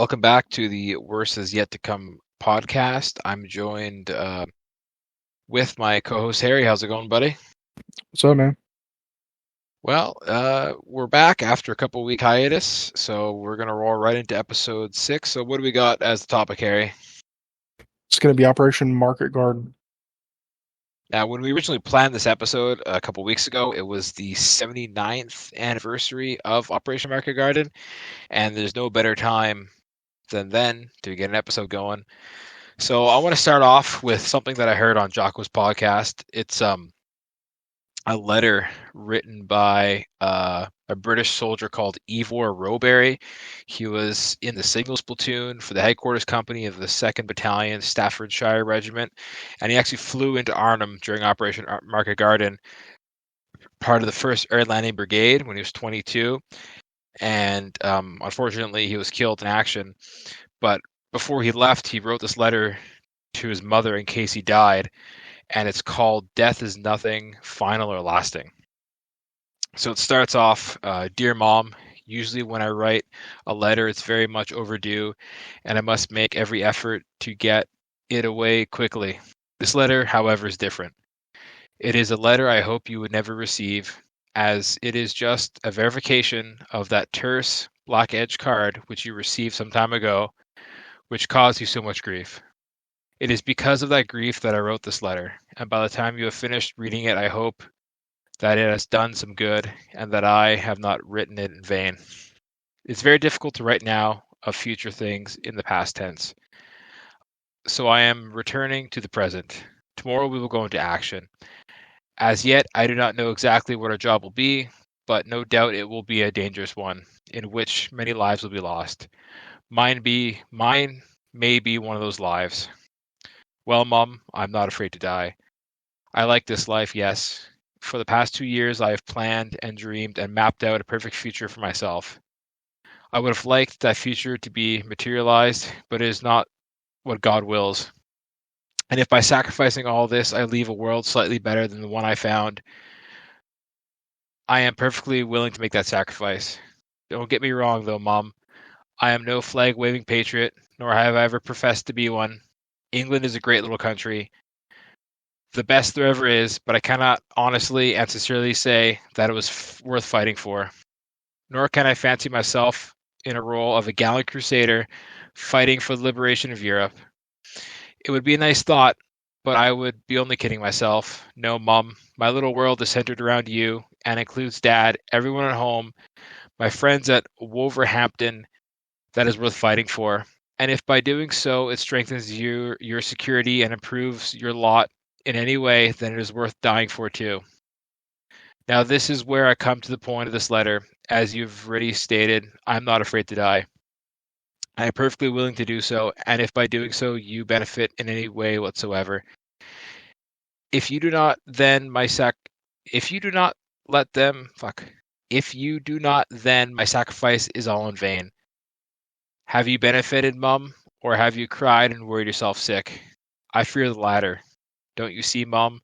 Welcome back to the Worst Is Yet to Come podcast. I'm joined with my co-host Harry. How's it going, buddy? What's up, man? We're back after a couple week hiatus, so we're gonna roll right into episode 6. So what do we got as the topic, Harry? It's going to be Operation Market Garden. Now, when we originally planned this episode a couple weeks ago, it was the 79th anniversary of Operation Market Garden, and there's no better time than then to get an episode going. So I want to start off with something that I heard on Jocko's podcast. It's a letter written by a British soldier called Ivor Rowberry. He was in the signals platoon for the headquarters company of the 2nd Battalion, Staffordshire Regiment, and he actually flew into Arnhem during Operation Market Garden, part of the 1st Air Landing Brigade when he was 22. And unfortunately, he was killed in action. But before he left, he wrote this letter to his mother in case he died, and it's called Death is Nothing, Final or Lasting. So it starts off, Dear Mom, usually when I write a letter, it's very much overdue, and I must make every effort to get it away quickly. This letter, however, is different. It is a letter I hope you would never receive, as it is just a verification of that terse, black edge card which you received some time ago, which caused you so much grief. It is because of that grief that I wrote this letter, and by the time you have finished reading it, I hope that it has done some good and that I have not written it in vain. It's very difficult to write now of future things in the past tense. So I am returning to the present. Tomorrow we will go into action. As yet, I do not know exactly what our job will be, but no doubt it will be a dangerous one, in which many lives will be lost. Mine may be one of those lives. Well, Mum, I'm not afraid to die. I like this life, yes. For the past 2 years, I have planned and dreamed and mapped out a perfect future for myself. I would have liked that future to be materialized, but it is not what God wills. And if by sacrificing all this, I leave a world slightly better than the one I found, I am perfectly willing to make that sacrifice. Don't get me wrong, though, Mom. I am no flag waving patriot, nor have I ever professed to be one. England is a great little country, the best there ever is, but I cannot honestly and sincerely say that it was worth fighting for. Nor can I fancy myself in a role of a gallant crusader fighting for the liberation of Europe. It would be a nice thought, but I would be only kidding myself. No, Mum, my little world is centered around you and includes Dad, everyone at home, my friends at Wolverhampton. That is worth fighting for. And if by doing so it strengthens your security and improves your lot in any way, then it is worth dying for too. Now, this is where I come to the point of this letter. As you've already stated, I'm not afraid to die. I am perfectly willing to do so, and if by doing so you benefit in any way whatsoever, if you do not, then my sac, if you do not let them, fuck, if you do not, then my sacrifice is all in vain. Have you benefited, Mum, or have you cried and worried yourself sick? I fear the latter. Don't you see, Mum?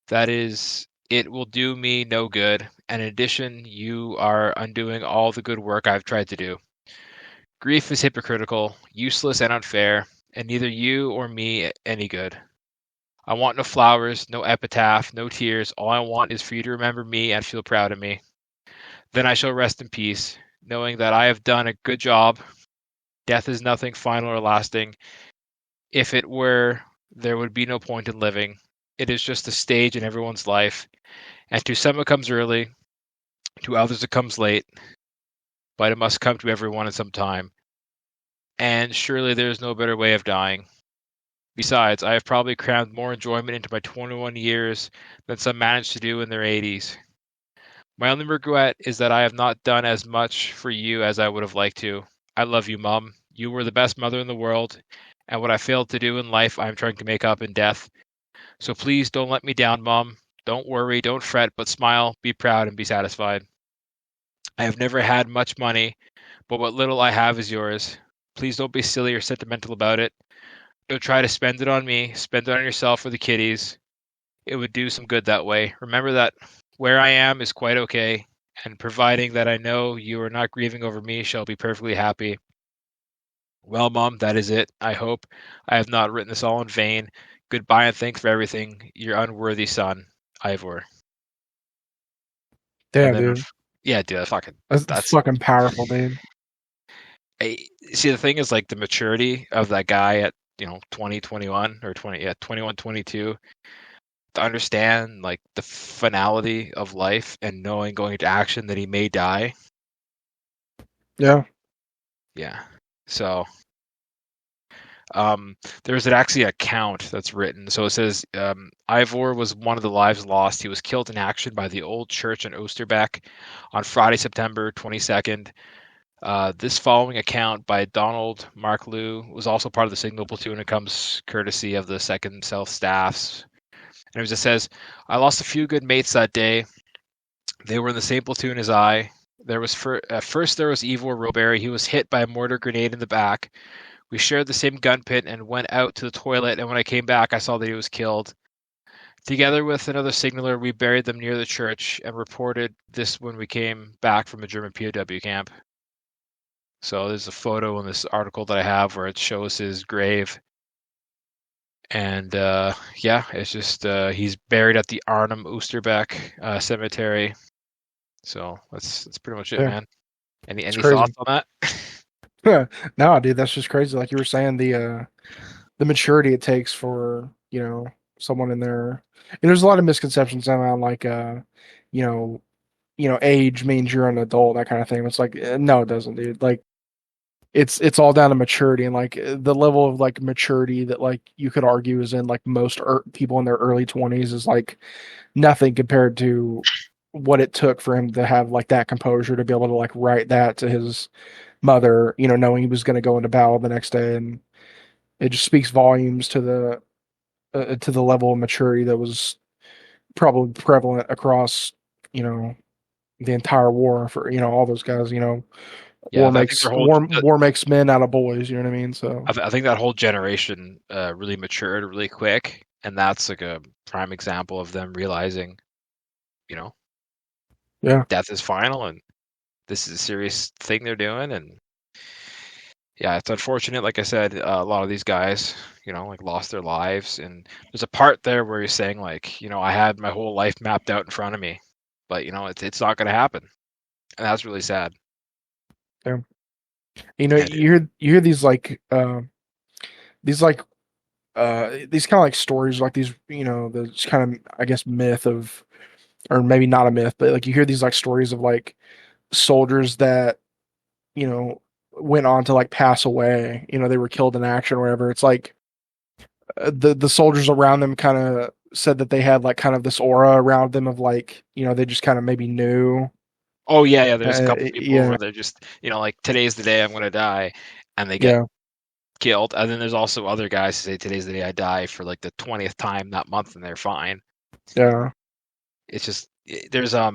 That is, it will do me no good, and in addition, you are undoing all the good work I've tried to do. Grief is hypocritical, useless, and unfair, and neither you or me any good. I want no flowers, no epitaph, no tears. All I want is for you to remember me and feel proud of me. Then I shall rest in peace, knowing that I have done a good job. Death is nothing final or lasting. If it were, there would be no point in living. It is just a stage in everyone's life, and to some it comes early, to others it comes late, but it must come to everyone at some time. And surely there is no better way of dying. Besides, I have probably crammed more enjoyment into my 21 years than some manage to do in their 80s. My only regret is that I have not done as much for you as I would have liked to. I love you, Mum. You were the best mother in the world, and what I failed to do in life, I am trying to make up in death. So please don't let me down, Mom. Don't worry, don't fret, but smile, be proud, and be satisfied. I have never had much money, but what little I have is yours. Please don't be silly or sentimental about it. Don't try to spend it on me. Spend it on yourself or the kiddies. It would do some good that way. Remember that where I am is quite okay, and providing that I know you are not grieving over me, shall be perfectly happy. Well, Mom, that is it. I hope I have not written this all in vain. Goodbye and thanks for everything. Your unworthy son, Ivor. And Damn, then, dude. yeah, dude, fucking, That's that's. fucking powerful, dude. See, the thing is, like, the maturity of that guy at 20, 21, or 20, yeah, 21, 22, to understand like the finality of life and knowing going into action that he may die. Yeah. Yeah. So there's actually a count that's written. So it says Ivor was one of the lives lost. He was killed in action by the old church in Oosterbeek on Friday, September 22nd. This following account by Donald Mark Lew was also part of the signal platoon. It comes courtesy of the 2nd South Staffs. And it just says, I lost a few good mates that day. They were in the same platoon as I. There was first there was Ivor Robert. He was hit by a mortar grenade in the back. We shared the same gun pit and went out to the toilet. And when I came back, I saw that he was killed. Together with another signaler, we buried them near the church and reported this when we came back from a German POW camp. So there's a photo in this article that I have where it shows his grave. And yeah, it's just he's buried at the Arnhem Oosterbeek Cemetery. So that's pretty much it, Yeah. man. It's Any crazy. thoughts on that? No, dude, that's just crazy. Like you were saying, the maturity it takes for, someone in there. And there's a lot of misconceptions around like you know, age means you're an adult, that kind of thing. It's like no, it doesn't, dude. Like it's all down to maturity and like the level of like maturity that like you could argue is in like most people in their early 20s is like nothing compared to what it took for him to have like that composure to be able to like write that to his mother, knowing he was going to go into battle the next day. And it just speaks volumes to the level of maturity that was probably prevalent across, you know, the entire war for, all those guys. Yeah, I think their whole War makes men out of boys. You know what I mean? So I think that whole generation really matured really quick, and that's like a prime example of them realizing, you know, yeah, death is final and this is a serious thing they're doing. And yeah, it's unfortunate. Like I said, a lot of these guys, like lost their lives. And there's a part there where you're saying like, I had my whole life mapped out in front of me, but it's not going to happen, and that's really sad. yeah. And You hear these like these kind of like stories like these, the kind of I guess myth of, or maybe not a myth, but like you hear these like stories of like soldiers that you know went on to like pass away. They were killed in action or whatever. It's like the soldiers around them kind of said that they had like kind of this aura around them of like they just kind of maybe knew. oh yeah, there's a couple people Yeah, where they're just, like today's the day I'm going to die, and they get yeah, killed. And then there's also other guys who say today's the day I die for like the 20th time that month, and they're fine. yeah. It's just there's I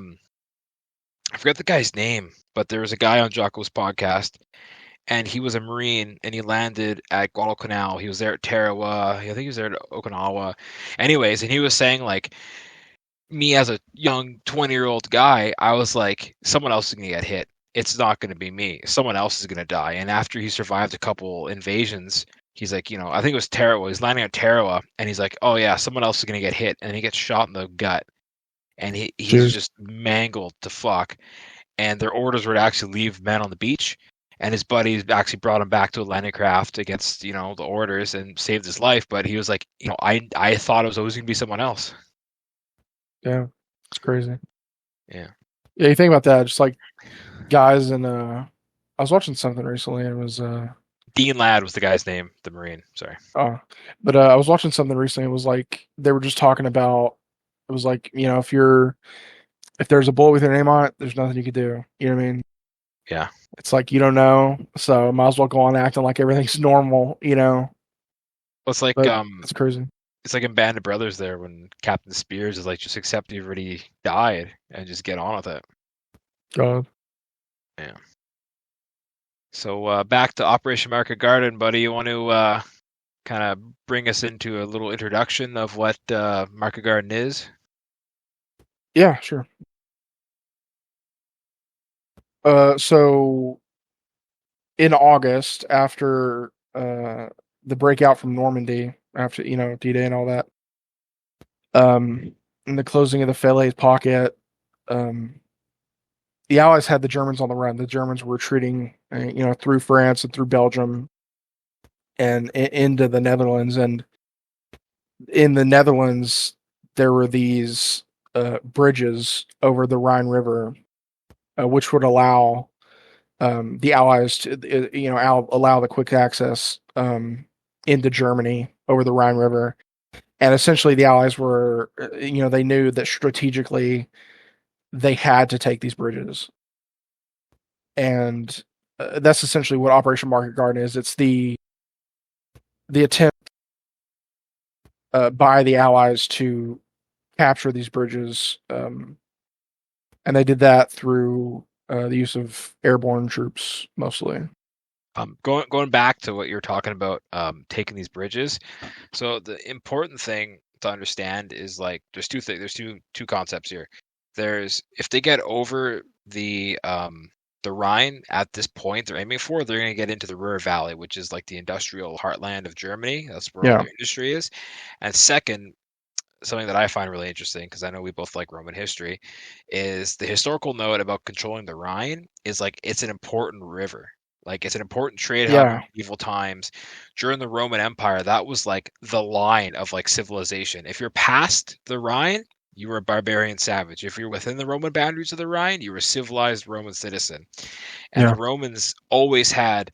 forget the guy's name, but there was a guy on Jocko's podcast, and he was a Marine, and he landed at Guadalcanal. He was there at Tarawa. I think he was there at Okinawa. Anyways, and he was saying like, me as a young 20-year-old guy, I was like, someone else is gonna get hit. It's not gonna be me. Someone else is gonna die. And after he survived a couple invasions, he's like, I think it was Tarawa. He's landing on Tarawa, and he's like, oh yeah, someone else is gonna get hit, and he gets shot in the gut, and he's Jeez. just mangled to fuck. And their orders were to actually leave men on the beach. And his buddies actually brought him back to a landing craft against, the orders and saved his life. But he was like, I thought it was always gonna be someone else. Yeah, it's crazy. Yeah. Yeah, you think about that, just like guys and I was watching something recently and it was Dean Ladd was the guy's name, the Marine. Sorry. uh but I was watching something recently, it was like they were just talking about, it was like, if there's a bullet with your name on it, there's nothing you could do. You know what I mean? Yeah. It's like you don't know, so might as well go on acting like everything's normal. Well, it's like But it's crazy. it's like in Band of Brothers there when Captain Spears is like, just accept you've already died and just get on with it. God. Yeah. So back to Operation Market Garden, buddy. You want to kind of bring us into a little introduction of what Market Garden is? Yeah, sure. So in August after the breakout from Normandy, after D-Day and all that. In the closing of the Falaise pocket, um, the Allies had the Germans on the run. The Germans were retreating, through France and through Belgium and into the Netherlands. And in the Netherlands, there were these bridges over the Rhine River, which would allow the Allies to, allow the quick access into Germany over the Rhine River. And essentially, the Allies were, they knew that strategically they had to take these bridges, and that's essentially what Operation Market Garden is. It's the attempt by the Allies to capture these bridges, and they did that through the use of airborne troops mostly. Going back to what you're talking about, taking these bridges. So the important thing to understand is like there's two things. There's two concepts here. There's if they get over the Rhine at this point they're aiming for, they're going to get into the Ruhr Valley, which is like the industrial heartland of Germany. That's where all Yeah, their industry is. And second, something that I find really interesting because I know we both like Roman history, is the historical note about controlling the Rhine is like it's an important river. Like it's an important trade hub in yeah, medieval times. During the Roman Empire, that was like the line of like civilization. If you're past the Rhine, you were a barbarian savage. If you're within the Roman boundaries of the Rhine, you were a civilized Roman citizen. And the yeah, Romans always had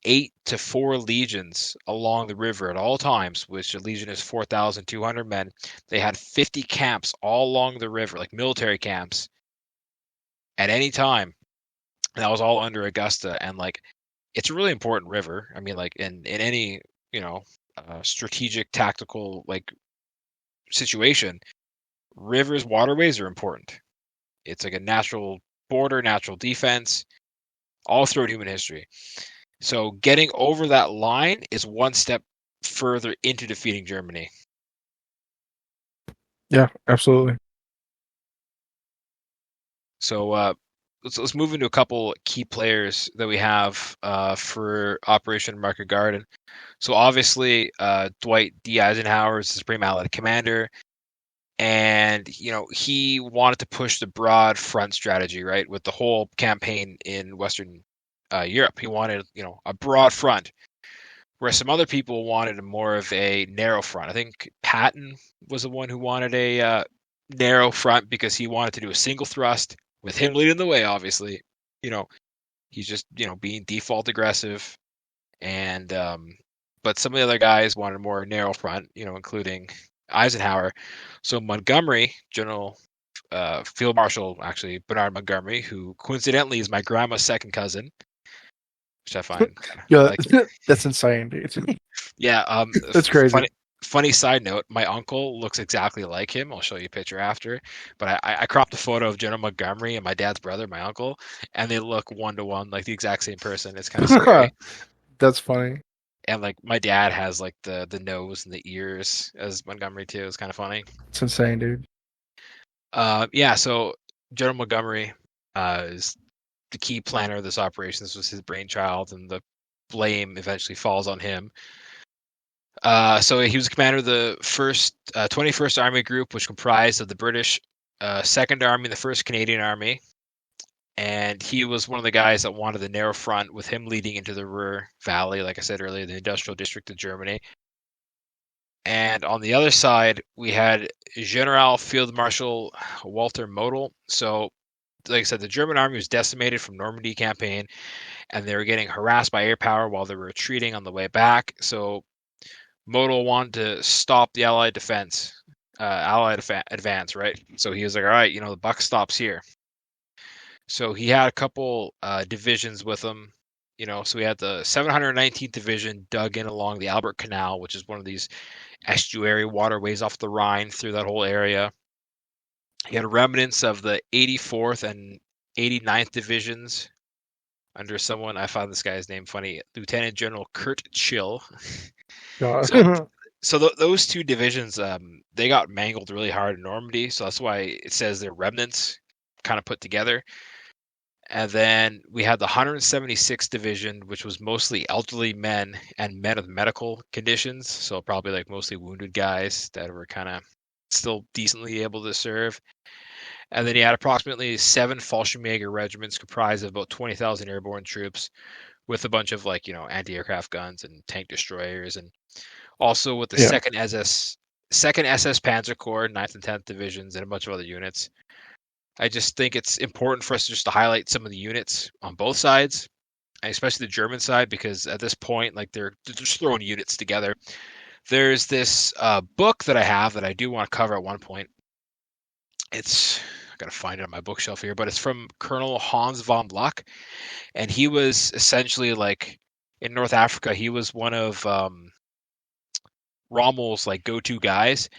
8 to 4 legions along the river at all times, which a legion is 4,200 men. They had 50 camps all along the river, like military camps, at any time. And that was all under Augusta. And like, it's a really important river. I mean, like in any strategic tactical like situation, rivers, waterways are important. It's like a natural border, natural defense, all throughout human history. So getting over that line is one step further into defeating Germany. yeah, absolutely. So let's move into a couple key players that we have for Operation Market Garden. So obviously Dwight D. Eisenhower is the Supreme Allied Commander, and he wanted to push the broad front strategy, right, with the whole campaign in Western Europe. He wanted a broad front, where some other people wanted more of a narrow front. I think Patton was the one who wanted a narrow front because he wanted to do a single thrust with him leading the way. Obviously, you know he's just being default aggressive, and but some of the other guys wanted a more narrow front, including Eisenhower. So Montgomery, General Field Marshal, actually Bernard Montgomery, who coincidentally is my grandma's second cousin, which I find I Yeah, like. that's insane, dude. Yeah, That's crazy. funny side note, my uncle looks exactly like him. I'll show you a picture after. But I cropped a photo of General Montgomery and my dad's brother, my uncle, and they look 1 to 1, like the exact same person. It's kind of scary. That's funny. And like my dad has like the nose and the ears as Montgomery too. It's kind of funny. It's insane, dude. Yeah, so General Montgomery is the key planner of this operation. This was his brainchild, and the blame eventually falls on him. So he was commander of the 21st Army Group, which comprised of the British Second Army and the First Canadian Army. And he was one of the guys that wanted the narrow front, with him leading into the Ruhr Valley, like I said earlier, the industrial district of Germany. And on the other side, we had General Field Marshal Walter Model. So, like I said, the German army was decimated from Normandy campaign, and they were getting harassed by air power while they were retreating on the way back. So Model wanted to stop the Allied advance, right? So he was like, all right, the buck stops here. So he had a couple divisions with him, so we had the 719th Division dug in along the Albert Canal, which is one of these estuary waterways off the Rhine through that whole area. He had remnants of the 84th and 89th Divisions under someone, I found this guy's name funny, Lieutenant General Kurt Chill. Yeah. So those two divisions, they got mangled really hard in Normandy, so that's why it says they're remnants kind of put together. And then we had the 176th Division, which was mostly elderly men and men with medical conditions. So probably like mostly wounded guys that were kind of still decently able to serve. And then he had approximately 7 Fallschirmjäger regiments comprised of about 20,000 airborne troops with a bunch of like, anti-aircraft guns and tank destroyers. And also with the Yeah. 2nd SS Panzer Corps, 9th and 10th Divisions, and a bunch of other units. I just think it's important for us just to highlight some of the units on both sides, especially the German side, because at this point, like they're just throwing units together. There's this book that I have that I do want to cover at one point. I gotta find it on my bookshelf here, but it's from Colonel Hans von Luck, and he was essentially like in North Africa. He was one of Rommel's like go-to guys,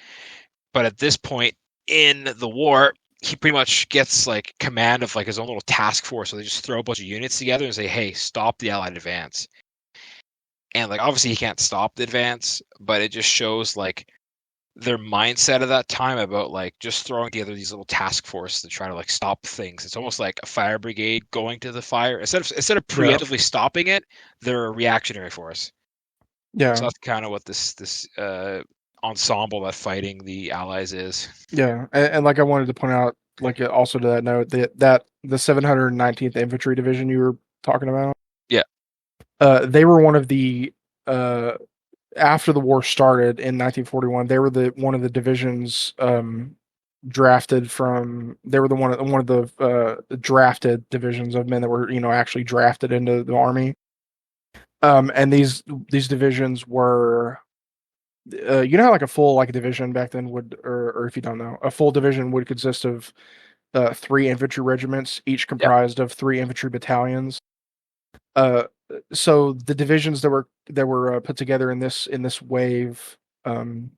but at this point in the war, he pretty much gets like command of like his own little task force. So they just throw a bunch of units together and say, "Hey, stop the Allied advance." And like obviously he can't stop the advance, but it just shows like their mindset at that time about like just throwing together these little task forces to try to like stop things. It's almost like a fire brigade going to the fire instead of preemptively stopping it, they're a reactionary force. Yeah. So that's kind of what this ensemble that fighting the Allies is. Yeah, and like I wanted to point out, like also to that note, that the 719th Infantry Division you were talking about, Yeah. They were one of the after the war started in 1941, they were one of the divisions drafted from. They were one of the drafted divisions of men that were actually drafted into the army. And these divisions were. You know how like a full like division back then would, or if you don't know, a full division would consist of 3 infantry regiments, each comprised of 3 infantry battalions. So the divisions that were put together in this wave of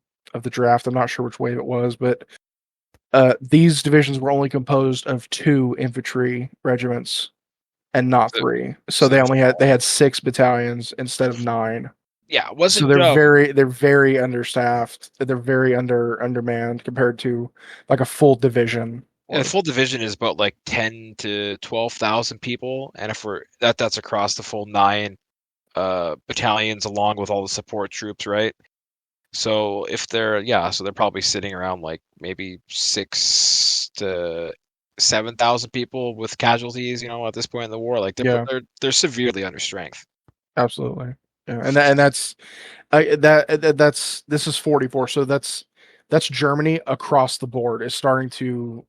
the draft, I'm not sure which wave it was, but these divisions were only composed of 2 infantry regiments and not 3. So they had 6 battalions instead of 9. Yeah, wasn't so they're very understaffed. They're very undermanned compared to like a full division. a full division is about like 10 to 12,000 people, and if that's across the full 9 battalions along with all the support troops, right? So if they're so they're probably sitting around like maybe 6 to 7,000 people with casualties. At this point in the war, like they're severely under strength. Absolutely. Yeah, and that's this is 44, so that's Germany across the board is starting to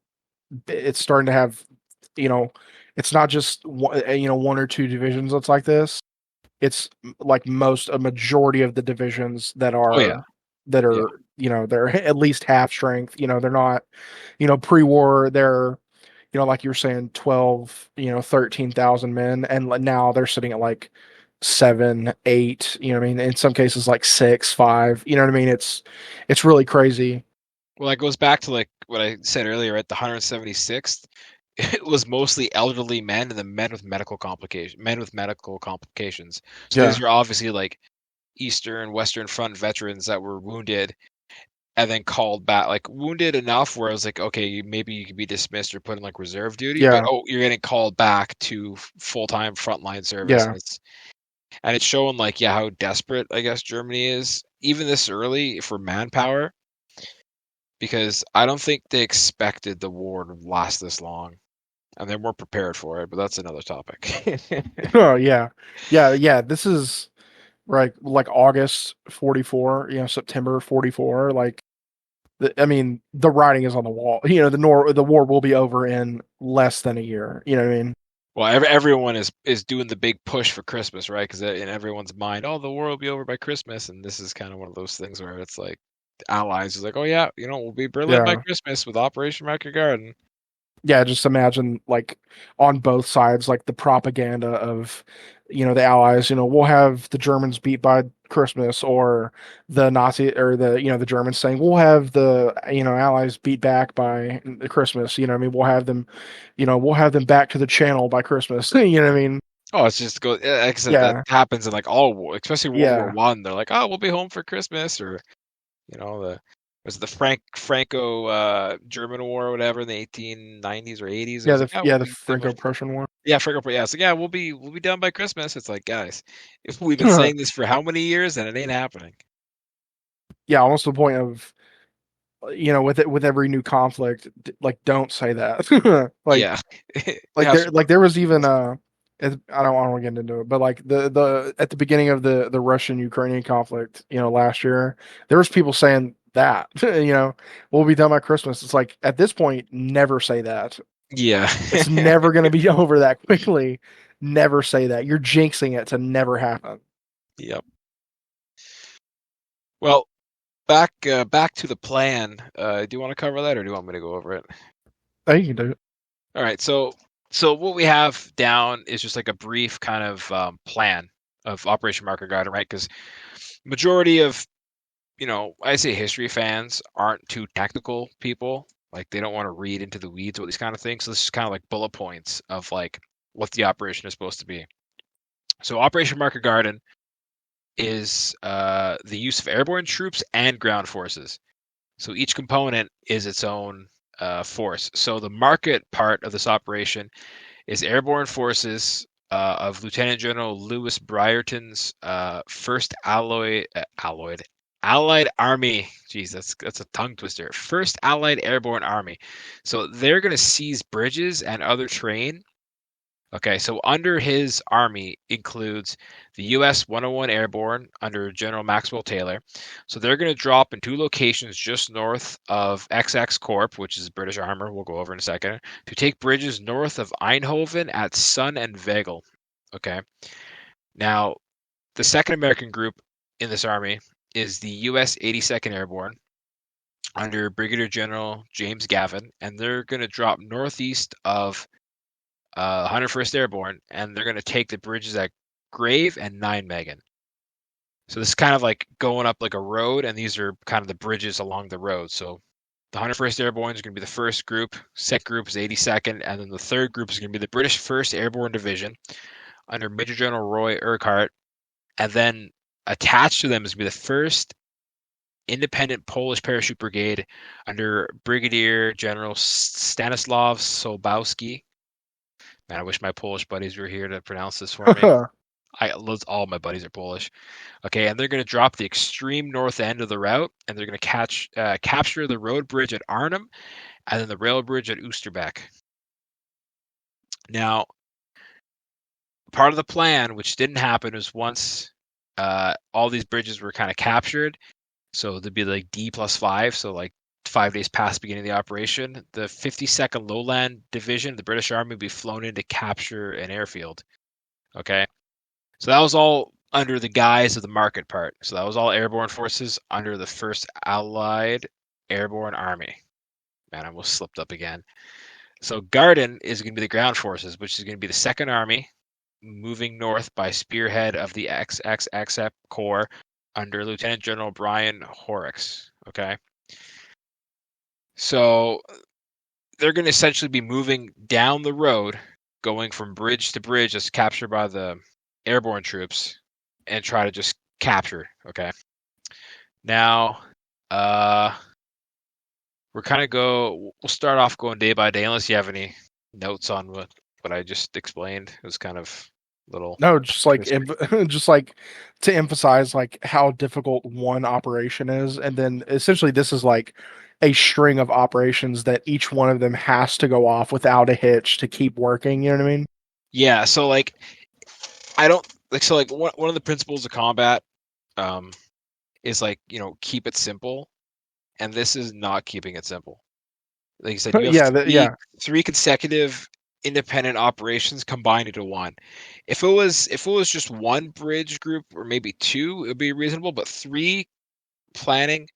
have, it's not just one or 2 divisions that's like this. It's like a majority of the divisions that are they're at least half strength. They're not, pre-war they're, like you were saying, 12, 13,000 men, and now they're sitting at like 7, 8, I mean, in some cases like 6, 5, you know what I mean? It's really crazy. Well, that goes back to like what I said earlier, at the 176th, it was mostly elderly men and the men with medical complications. So these are obviously like Eastern, Western Front veterans that were wounded and then called back, like wounded enough where I was like, okay, maybe you could be dismissed or put in like reserve duty, but you're getting called back to full-time frontline service. And it's showing like, how desperate I guess Germany is, even this early, for manpower, because I don't think they expected the war to last this long, and they weren't prepared for it. But that's another topic. Oh yeah. This is like August 44, September 44. Like, I mean, the writing is on the wall. The war will be over in less than a year. You know what I mean? Well, everyone is doing the big push for Christmas, right? Because in everyone's mind, the war will be over by Christmas, and this is kind of one of those things where it's like the Allies is like, oh yeah, we'll be Berlin by Christmas with Operation Market Garden. Yeah, just imagine like on both sides, like the propaganda of, the Allies. We'll have the Germans beat by Christmas, or the Nazi or the Germans saying we'll have the Allies beat back by Christmas. I mean, we'll have them, back to the channel by Christmas. You know what I mean? Oh, it's just like I said, that happens in like all war, especially World War One. They're like, oh, we'll be home for Christmas, or the Was it the Franco German War or whatever in the 1890s or 80s? It Yeah, was the like, yeah, we'll yeah the be done by Franco-Prussian War. yeah, Franco. Yeah, it's like, yeah, we'll be done by Christmas. It's like, guys, if we've been saying this for how many years and it ain't happening. Yeah, almost to the point of with every new conflict, like don't say that. Yeah, Like have there some. like there was even I don't want to get into it, but like the at the beginning of the Russian Ukrainian conflict, last year, there was people saying that, we'll be done by Christmas. It's like at this point, never say that. Yeah. It's never going to be over that quickly. Never say that. You're jinxing it to never happen. Yep. Well, back to the plan. Do you want to cover that, or do you want me to go over it? Oh, you can do it. All right. So what we have down is just like a brief kind of plan of Operation Market Garden, right? Because majority of I say history fans aren't too technical people. Like they don't want to read into the weeds with these kind of things. So this is kind of like bullet points of like what the operation is supposed to be. So Operation Market Garden is the use of airborne troops and ground forces. So each component is its own force. So the market part of this operation is airborne forces of Lieutenant General Lewis Brierton's First Allied Army. Jeez, that's a tongue twister. First Allied Airborne Army. So they're going to seize bridges and other terrain. Okay, so under his army includes the US 101 Airborne under General Maxwell Taylor. So they're going to drop in two locations just north of XX Corp, which is British armor, we'll go over in a second, to take bridges north of Eindhoven at Sun and Vegel. Okay, now the second American group in this army is the US 82nd Airborne under Brigadier General James Gavin, and they're going to drop northeast of 101st Airborne, and they're going to take the bridges at Grave and Nijmegen. So this is kind of like going up like a road, and these are kind of the bridges along the road. So the 101st Airborne is going to be the first group, second group is 82nd, and then the third group is going to be the British 1st Airborne Division under Major General Roy Urquhart, and then attached to them is going to be the 1st Independent Polish Parachute Brigade under Brigadier General Stanislav Sobowski. Man, I wish my Polish buddies were here to pronounce this for me. All my buddies are Polish. Okay, and they're going to drop the extreme north end of the route, and they're going to capture the road bridge at Arnhem, and then the rail bridge at Oosterbeek. Now, part of the plan, which didn't happen, was once all these bridges were kind of captured, so there'd be like D+5, so like 5 days past the beginning of the operation, the 52nd Lowland Division, the British Army, would be flown in to capture an airfield. Okay, so that was all under the guise of the market part. So that was all airborne forces under the First Allied Airborne Army. Man, I almost slipped up again. So Garden is going to be the ground forces, which is going to be the Second Army, moving north by spearhead of the XXXF Corps under Lieutenant General Brian Horrocks. Okay. So they're going to essentially be moving down the road, going from bridge to bridge as captured by the airborne troops, and try to just capture. Okay. Now, we'll start off going day by day, unless you have any notes on what I just explained. It was kind of little. No, just like just like to emphasize like how difficult one operation is, and then essentially this is like a string of operations that each one of them has to go off without a hitch to keep working. You know what I mean? Yeah. So like, I don't like so like one of the principles of combat, is like keep it simple, and this is not keeping it simple. Like you said, you have three consecutive independent operations combined into one. If it was just one bridge group or maybe two, it would be reasonable. But three planning,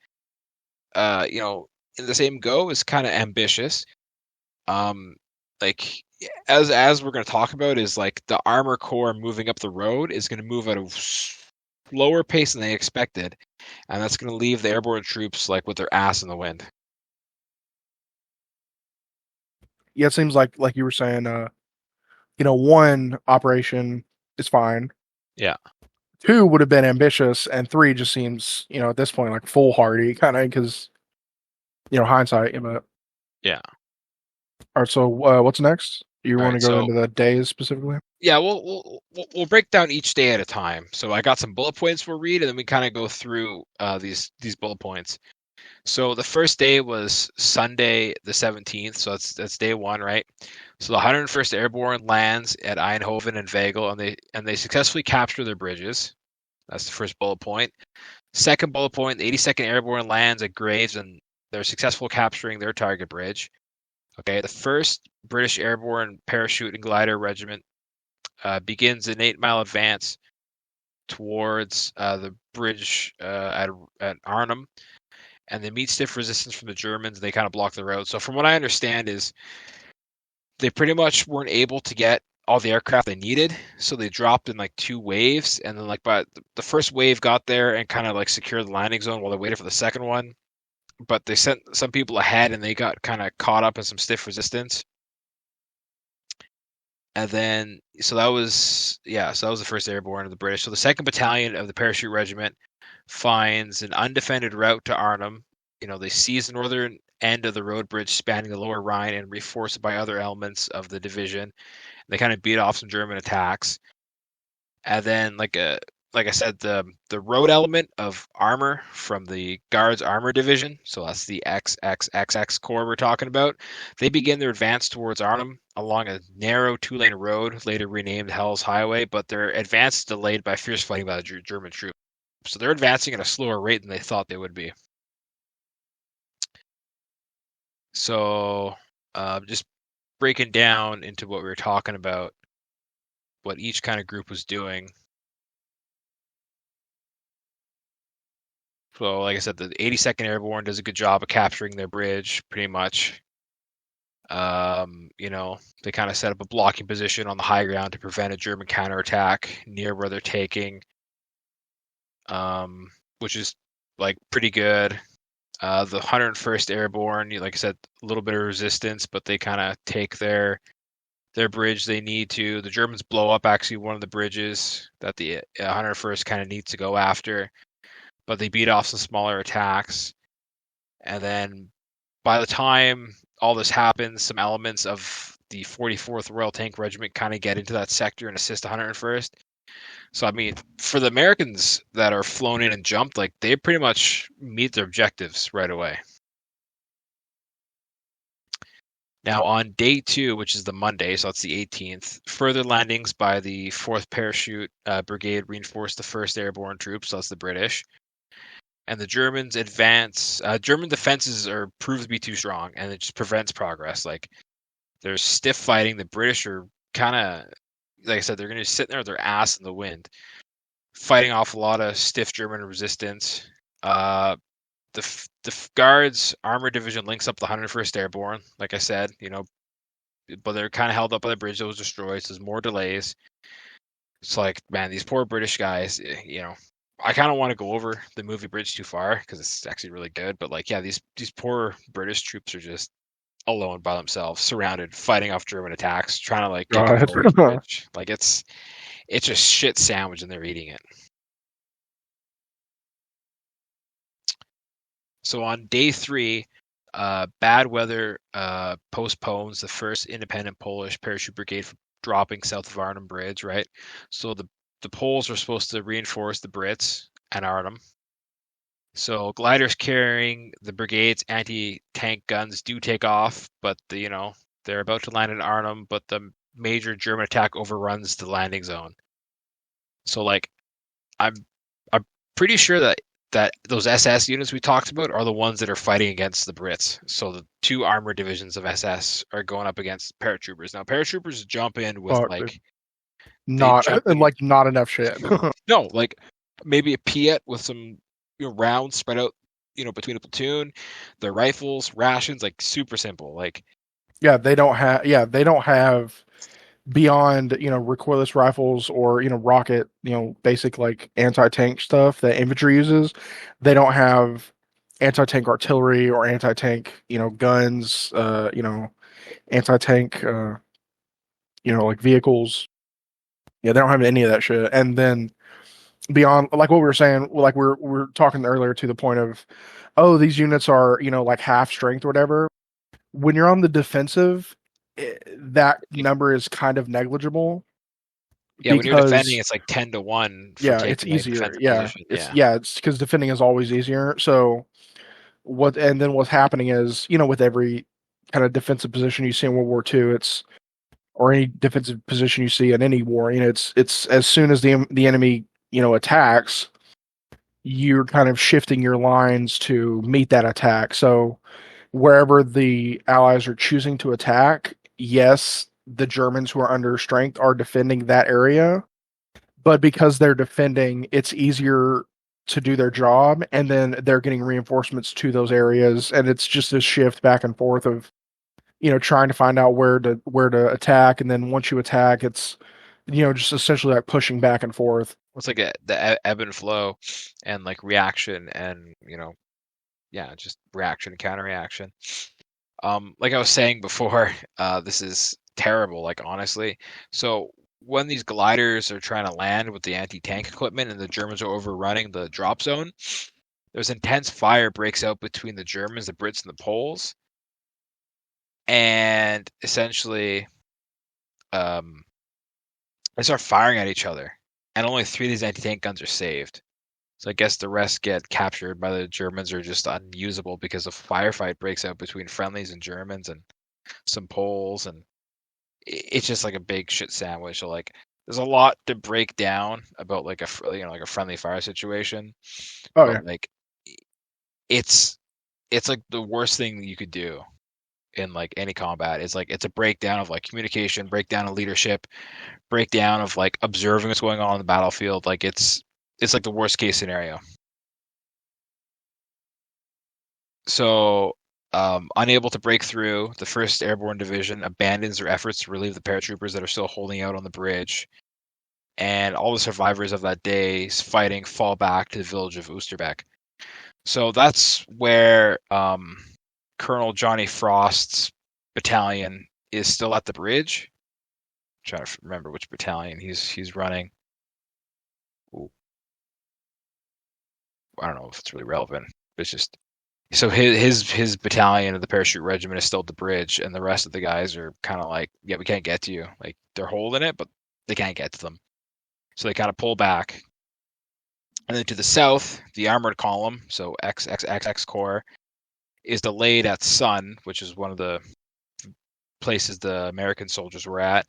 in the same go is kind of ambitious. Like as we're going to talk about is like the armor corps moving up the road is going to move at a slower pace than they expected, and that's going to leave the airborne troops like with their ass in the wind. Yeah, it seems like you were saying, one operation is fine. Yeah. Two would have been ambitious, and three just seems, at this point like foolhardy, kind of because hindsight. But Yeah. all right, so what's next? You All want to right. go So into the days specifically? yeah, we'll break down each day at a time. So I got some bullet points we'll read, and then we kind of go through these bullet points. So the first day was Sunday the 17th. So that's day one, right? So the 101st Airborne lands at Eindhoven and Vagel, and they successfully capture their bridges. That's the first bullet point. Second bullet point: the 82nd Airborne lands at Graves, and they're successful capturing their target bridge. Okay, the first British Airborne Parachute and Glider Regiment begins an 8-mile advance towards the bridge at Arnhem, and they meet stiff resistance from the Germans. They kind of block the road. So from what I understand is they pretty much weren't able to get all the aircraft they needed, so they dropped in like 2 waves, and then like by the first wave got there and kind of like secured the landing zone while they waited for the second one. But they sent some people ahead, and they got kind of caught up in some stiff resistance. And then, so that was the first Airborne of the British. So the second battalion of the Parachute Regiment finds an undefended route to Arnhem. They seize the northern end of the road bridge spanning the Lower Rhine and reinforce it by other elements of the division. They kind of beat off some German attacks. And then, like I said, the road element of armor from the Guards Armor Division, so that's the XXXX Corps we're talking about, they begin their advance towards Arnhem along a narrow 2-lane road, later renamed Hell's Highway, but their advance is delayed by fierce fighting by the German troops. So they're advancing at a slower rate than they thought they would be. So just breaking down into what we were talking about, what each kind of group was doing. So, like I said, the 82nd Airborne does a good job of capturing their bridge, pretty much. They kind of set up a blocking position on the high ground to prevent a German counterattack near where they're taking, which is like pretty good. The 101st Airborne, like I said, a little bit of resistance, but they kind of take their bridge they need to. The Germans blow up actually one of the bridges that the 101st kind of needs to go after, but they beat off some smaller attacks. And then by the time all this happens, some elements of the 44th Royal Tank Regiment kind of get into that sector and assist 101st. So, I mean, for the Americans that are flown in and jumped, like they pretty much meet their objectives right away. Now, on day 2, which is the Monday, so that's the 18th, further landings by the 4th Parachute Brigade reinforced the 1st Airborne troops, so that's the British. And the Germans advance. German defenses are proved to be too strong, and it just prevents progress. Like there's stiff fighting. The British are kind of, like I said, they're going to sit there with their ass in the wind, fighting off a lot of stiff German resistance. The Guards Armor Division links up the 101st Airborne, like I said, but they're kind of held up by the bridge that was destroyed. So there's more delays. It's like, man, these poor British guys, I kind of want to go over the movie Bridge Too Far because it's actually really good. But like, yeah, these poor British troops are just alone by themselves, surrounded, fighting off German attacks, trying to like get control of the bridge. Like it's a shit sandwich, and they're eating it. So on day 3, bad weather postpones the first independent Polish parachute brigade from dropping south of Arnhem Bridge. Right, so the Poles were supposed to reinforce the Brits at Arnhem. So gliders carrying the brigade's anti-tank guns do take off, but they're about to land in Arnhem, but the major German attack overruns the landing zone. So like, I'm pretty sure that those SS units we talked about are the ones that are fighting against the Brits. So the 2 armored divisions of SS are going up against paratroopers. Now paratroopers jump in with not enough shit. No, like maybe a Piet with some rounds spread out, between a platoon. Their rifles, rations, like super simple. Like they don't have beyond recoilless rifles or rocket basic like anti-tank stuff that infantry uses. They don't have anti-tank artillery or anti-tank guns, anti-tank like vehicles. Yeah, they don't have any of that shit. And then beyond like what we were saying, like we're talking earlier to the point of, oh, these units are like half strength or whatever. When you're on the defensive, that number is kind of negligible Yeah, when you're defending, because it's like 10 to 1 for yeah, it's taking like easier. defensive Yeah, position. it's Yeah. it's because defending is always easier. So and then what's happening is with every kind of defensive position you see in World War II, it's or any defensive position you see in any war, it's as soon as the enemy attacks, you're kind of shifting your lines to meet that attack. So wherever the Allies are choosing to attack, yes, the Germans who are under strength are defending that area, but because they're defending, it's easier to do their job, and then they're getting reinforcements to those areas, and it's just a shift back and forth of trying to find out where to attack, and then once you attack, it's just essentially like pushing back and forth. It's like the ebb and flow, and like reaction, and yeah, just reaction and counter reaction. Like I was saying before, this is terrible. Like honestly, so when these gliders are trying to land with the anti-tank equipment and the Germans are overrunning the drop zone, there's intense fire breaks out between the Germans, the Brits, and the Poles, and essentially, they start firing at each other, and only 3 of these anti-tank guns are saved. So I guess the rest get captured by the Germans or just unusable because a firefight breaks out between friendlies and Germans and some Poles, and it's just like a big shit sandwich. So like, there's a lot to break down about like like a friendly fire situation, Oh yeah. but like it's like the worst thing you could do in like any combat. It's like it's a breakdown of like communication, breakdown of leadership, breakdown of like observing what's going on the battlefield. Like it's like the worst case scenario. So, unable to break through, the 1st Airborne Division abandons their efforts to relieve the paratroopers that are still holding out on the bridge, and all the survivors of that day's fighting fall back to the village of Oosterbeek. So that's where Colonel Johnny Frost's battalion is still at the bridge. I'm trying to remember which battalion he's running. Ooh. I don't know if it's really relevant. It's just so his battalion of the parachute regiment is still at the bridge, and the rest of the guys are kind of like, yeah, we can't get to you. Like they're holding it, but they can't get to them. So they kind of pull back. And then to the south, the armored column, so XXXX Corps, is delayed at Sun, which is one of the places the American soldiers were at.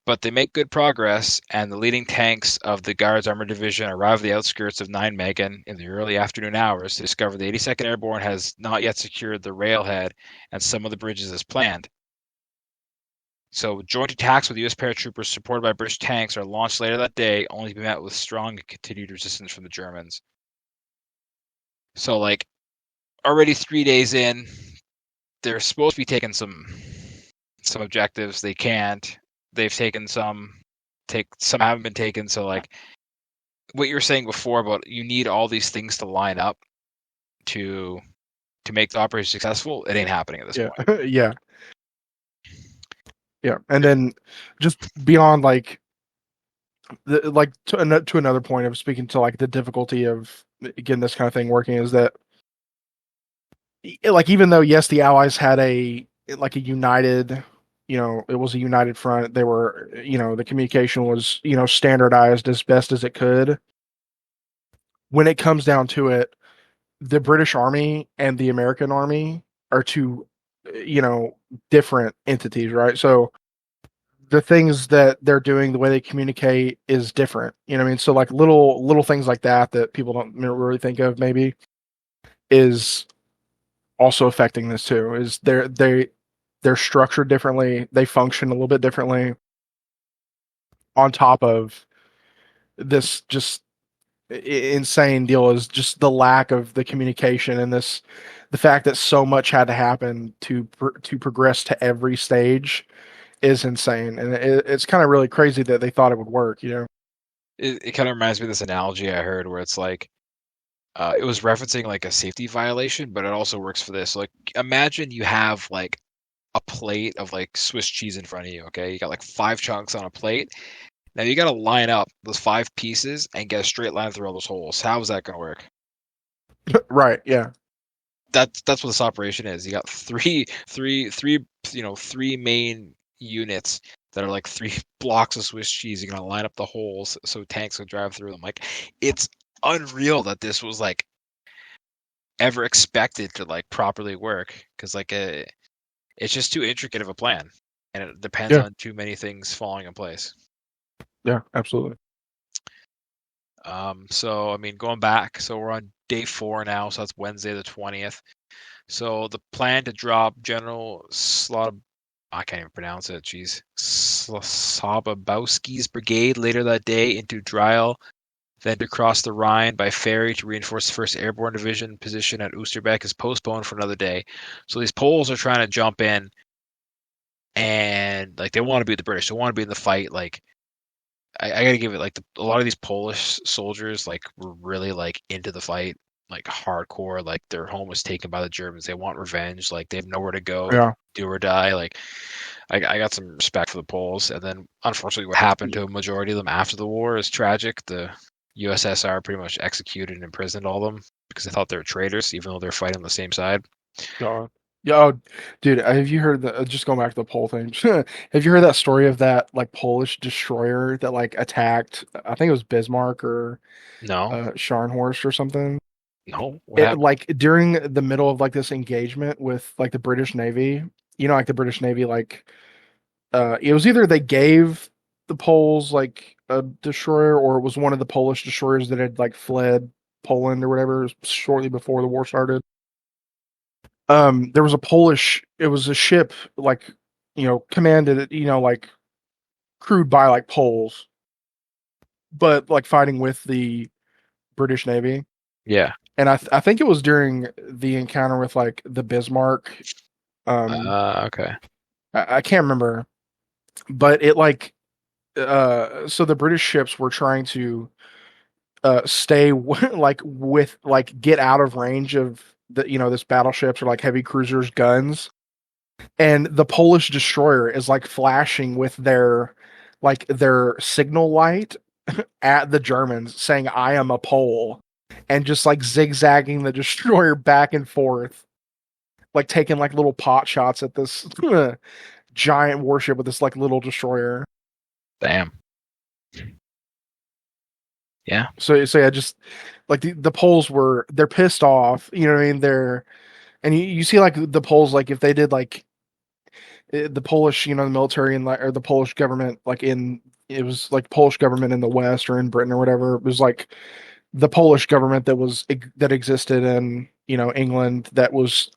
But they make good progress, and the leading tanks of the Guards Armored Division arrive at the outskirts of Nijmegen in the early afternoon hours to discover the 82nd Airborne has not yet secured the railhead and some of the bridges as planned. So joint attacks with U.S. paratroopers supported by British tanks are launched later that day, only to be met with strong and continued resistance from the Germans. So, like, already 3 days in, they're supposed to be taking some objectives. They can't. They've taken some haven't been taken. So like what you were saying before about you need all these things to line up to make the operation successful, it ain't happening at this point. Yeah. Yeah. And then just beyond like to another point of speaking to like the difficulty of getting this kind of thing working is that like even though yes the Allies had a united it was a united front, they were the communication was standardized as best as it could. When it comes down to it, the British Army and the American Army are two different entities, right? So the things that they're doing, the way they communicate is different. You know what I mean? So like little things like that people don't really think of maybe is also affecting this too. Is they're structured differently, they function a little bit differently. On top of this, just insane deal is just the lack of the communication and the fact that so much had to happen to progress to every stage is insane, and it's kind of really crazy that they thought it would work. It kind of reminds me of this analogy I heard where it's like it was referencing like a safety violation, but it also works for this. Like imagine you have like a plate of like Swiss cheese in front of you. Okay, you got like 5 chunks on a plate, Now you got to line up those 5 pieces and get a straight line through all those holes. How is that going to work? Right. Yeah. That's what this operation is. You got three main units that are like 3 blocks of Swiss cheese. You're gonna line up the holes so tanks can drive through them. Like, it's unreal that this was like ever expected to like properly work, because like it's just too intricate of a plan, and it depends Yeah. on too many things falling in place. Yeah. Absolutely. So I mean, going back, so we're on day 4 now, so that's Wednesday the 20th. So the plan to drop General I can't even pronounce it, jeez, Slobabowski's brigade later that day into Dreil, then to cross the Rhine by ferry to reinforce the 1st Airborne Division position at Oosterbeek is postponed for another day. So these Poles are trying to jump in, and like they want to be with the British, they want to be in the fight. Like, I gotta give it, like, a lot of these Polish soldiers like were really like into the fight, like hardcore. Like, their home was taken by the Germans. They want revenge. Like, they have nowhere to go, Yeah. do or die. Like, I got some respect for the Poles. And then unfortunately, what happened to a majority of them after the war is tragic. The USSR pretty much executed and imprisoned all of them because they thought they were traitors, even though they're fighting on the same side. God. Yeah, oh, dude, have you heard the just going back to the pole thing? Have you heard that story of that like Polish destroyer that like attacked? I think it was Bismarck or No, Scharnhorst or something. no, what It happened? like during the middle of like this engagement with like the British Navy, like the British Navy, like it was either they gave the Poles like a destroyer, or it was one of the Polish destroyers that had like fled Poland or whatever shortly before the war started. There was a Polish, it was a ship like, commanded, like crewed by like Poles, but like fighting with the British Navy. Yeah. And I think it was during the encounter with like the Bismarck. Um, Okay. I can't remember, but it like, so the British ships were trying to stay like with like get out of range of the this battleships or like heavy cruisers guns, and the Polish destroyer is like flashing with their signal light at the Germans saying I am a Pole, and just like zigzagging the destroyer back and forth, like taking like little pot shots at this giant warship with this like little destroyer. Damn. Yeah. So yeah, just like the Poles they're pissed off, you know what I mean? And you see like the Poles, like if they did like the Polish, the military and like or the Polish government, like it was like Polish government in the West or in Britain or whatever. It was like the Polish government that existed in England, that was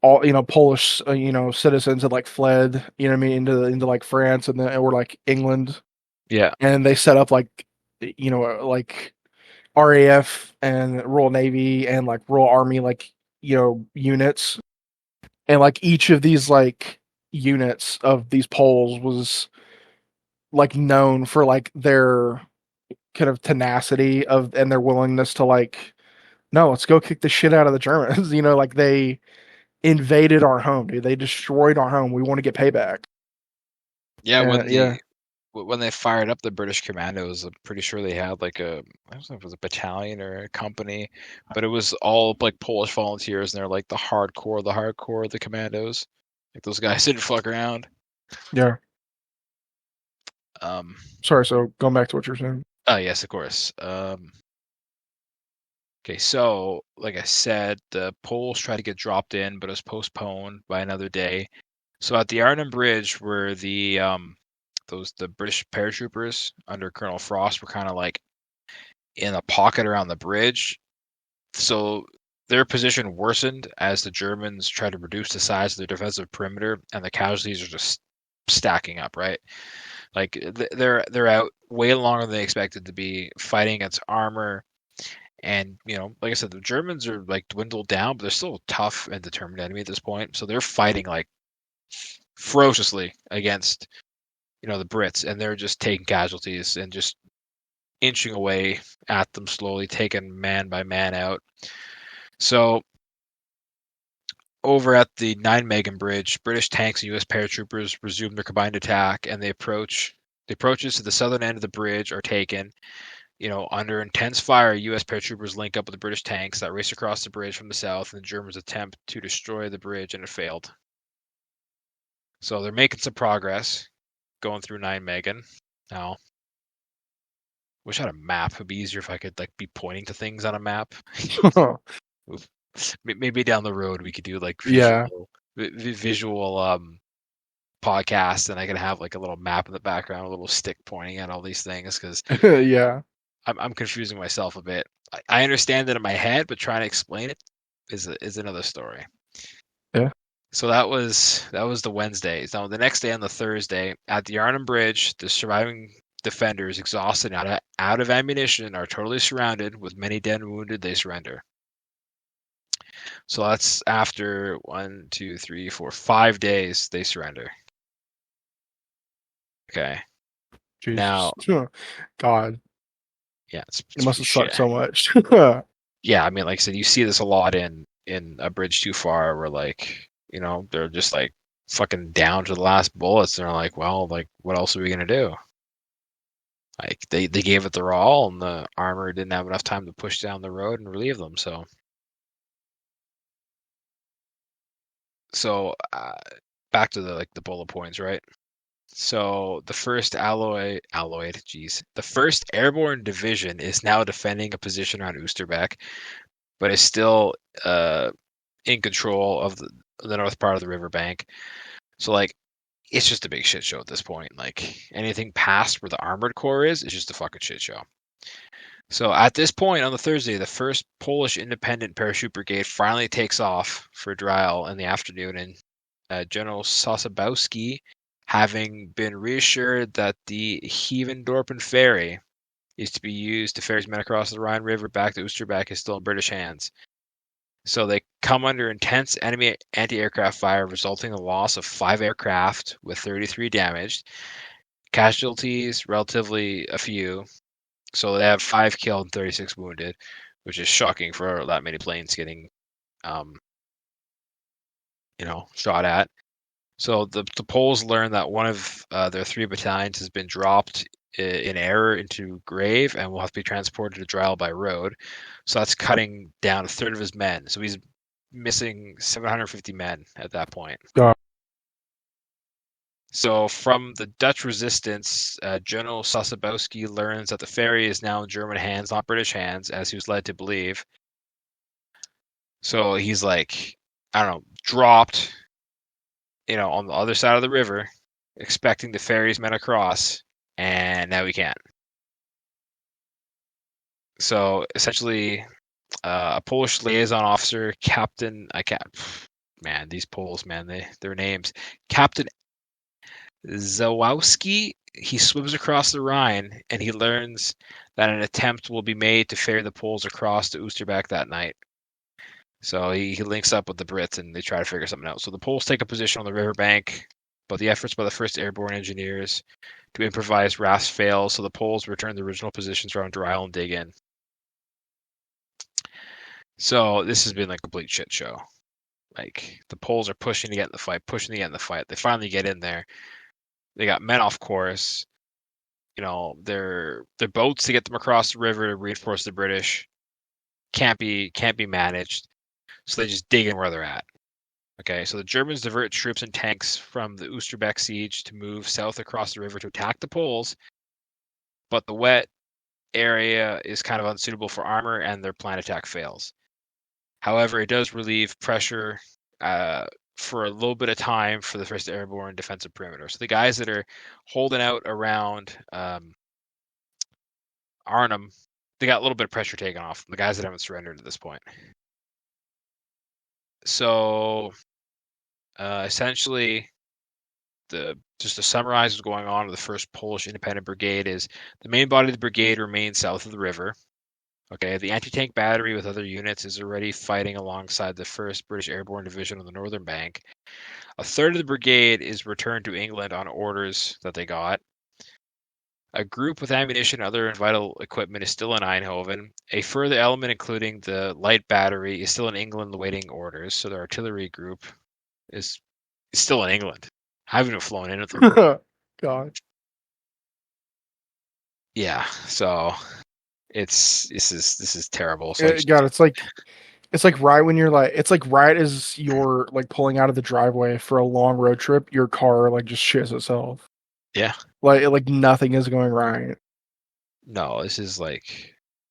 all Polish citizens had like fled, what I mean, into like France and then or like England, Yeah. and they set up like like RAF and Royal Navy and like Royal Army, like units, and like each of these like units of these Poles was like known for like their kind of tenacity of and their willingness to like, no, let's go kick the shit out of the Germans. Like they invaded our home, dude. They destroyed our home. We want to get payback. Yeah, Yeah. when they fired up the British commandos, I'm pretty sure they had like I don't know if it was a battalion or a company, but it was all like Polish volunteers, and they're like the hardcore of the commandos. Like, those guys didn't fuck around. Yeah. Um, Sorry. So going back to what you're saying. oh yes, of course. Okay, so like I said, the Poles tried to get dropped in, but it was postponed by another day. So at the Arnhem Bridge, where the British paratroopers under Colonel Frost were kind of like in a pocket around the bridge, so their position worsened as the Germans tried to reduce the size of their defensive perimeter, and the casualties are just stacking up, right? Like, they're out way longer than they expected to be, fighting against armor. And like I said, the Germans are like dwindled down, but they're still a tough and determined enemy at this point. So they're fighting like ferociously against the Brits, and they're just taking casualties and just inching away at them slowly, taking man by man out. So over at the Nijmegen Bridge, British tanks and U.S. paratroopers resume their combined attack, and they approach The approaches to the southern end of the bridge are taken. Under intense fire, U.S. paratroopers link up with the British tanks that race across the bridge from the south, and the Germans attempt to destroy the bridge, and it failed. So they're making some progress going through Nijmegen. Now, wish I had a map. It'd be easier if I could be pointing to things on a map. Maybe down the road we could do visual podcast, and I could have a little map in the background, a little stick pointing at all these things, because yeah. I'm confusing myself a bit. I understand it in my head, but trying to explain it is another story. Yeah. So that was the Wednesday. So the next day, on the Thursday, at the Arnhem Bridge, the surviving defenders, exhausted and out of ammunition, are totally surrounded. With many dead and wounded, they surrender. So that's after 1, 2, 3, 4, 5 days they surrender. Okay. Jesus. Now, God. Yeah, it's it must have sucked so much. Yeah, I mean, like I said, you see this a lot in A Bridge Too Far, where they're just fucking down to the last bullets, and they're like, well, what else are we gonna do? They gave it their all, and the armor didn't have enough time to push down the road and relieve them. So back to the bullet points, right? So the first the first Airborne Division is now defending a position around Oosterbeek, but is still in control of the north part of the riverbank. So it's just a big shit show at this point. Anything past where the armored core is just a fucking shit show. So at this point on the Thursday, the first Polish Independent Parachute Brigade finally takes off for Driel in the afternoon, and General Sosabowski, having been reassured that the Heavendorpen ferry is to be used to ferry men across the Rhine River back to Oosterbeek, is still in British hands. So they come under intense enemy anti-aircraft fire, resulting in the loss of 5 aircraft with 33 damaged. Casualties, relatively a few. So they have 5 killed and 36 wounded, which is shocking for that many planes getting, shot at. So the Poles learn that one of their 3 battalions has been dropped in error into Grave and will have to be transported to Driel by road. So that's cutting down a third of his men. So he's missing 750 men at that point. So from the Dutch resistance, General Sosabowski learns that the ferry is now in German hands, not British hands, as he was led to believe. So he's dropped, on the other side of the river, expecting the ferry's men across, and now he can't. So essentially, a Polish liaison officer, these Poles, their names, Captain Zawowski, he swims across the Rhine, and he learns that an attempt will be made to ferry the Poles across to Oosterbeek that night. So he links up with the Brits, and they try to figure something out. So the Poles take a position on the riverbank, but the efforts by the 1st Airborne Engineers to improvise rafts fail, so the Poles return to the original positions around Driel and dig in. So this has been a complete shit show. The Poles are pushing to get in the fight, They finally get in there. They got men off course. Their boats to get them across the river to reinforce the British can't be managed. So they just dig in where they're at. Okay, so the Germans divert troops and tanks from the Oosterbeek siege to move south across the river to attack the Poles, but the wet area is kind of unsuitable for armor, and their planned attack fails. However, it does relieve pressure for a little bit of time for the 1st Airborne defensive perimeter. So the guys that are holding out around Arnhem, they got a little bit of pressure taken off. The guys that haven't surrendered at this point. So essentially, just to summarize what's going on with the 1st Polish Independent Brigade is the main body of the brigade remains south of the river. Okay, the anti-tank battery with other units is already fighting alongside the 1st British Airborne Division on the northern bank. A third of the brigade is returned to England on orders that they got. A group with ammunition and other vital equipment is still in Eindhoven. A further element, including the light battery, is still in England awaiting orders. So the artillery group is still in England. I haven't even flown in at the God. Yeah, so this is terrible. So I just God, it's like right when you're like, it's like right as you're like pulling out of the driveway for a long road trip, your car like just shits itself. yeah, Like nothing is going right. no, this is like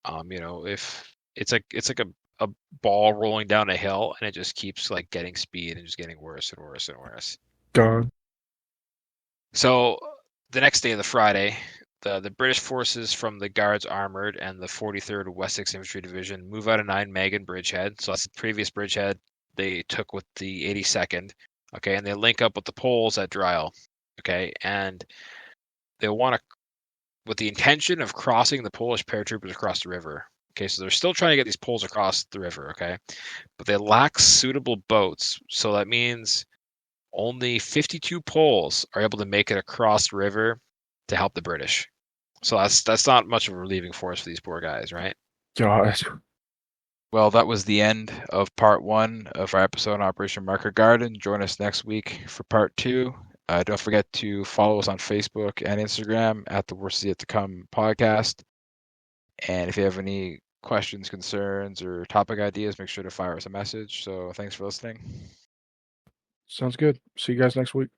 if it's like a ball rolling down a hill and it just keeps like getting speed and just getting worse and worse and worse. God, So the next day of the Friday, the British forces from the Guards Armored and the 43rd Wessex Infantry Division move out of Nine Megan bridgehead. So that's the previous bridgehead they took with the 82nd. Okay, and they link up with the Poles at Dryal. Okay, and they want to, with the intention of crossing the Polish paratroopers across the river. Okay, so they're still trying to get these Poles across the river. Okay, but they lack suitable boats. So that means only 52 Poles are able to make it across the river to help the British. So that's not much of a relieving force for these poor guys, right? God. Well, that was the end of part one of our episode on Operation Market Garden. Join us next week for part two. Don't forget to follow us on Facebook and Instagram at the Worst Is Yet to Come podcast. And if you have any questions, concerns, or topic ideas, make sure to fire us a message. So thanks for listening. Sounds good. See you guys next week.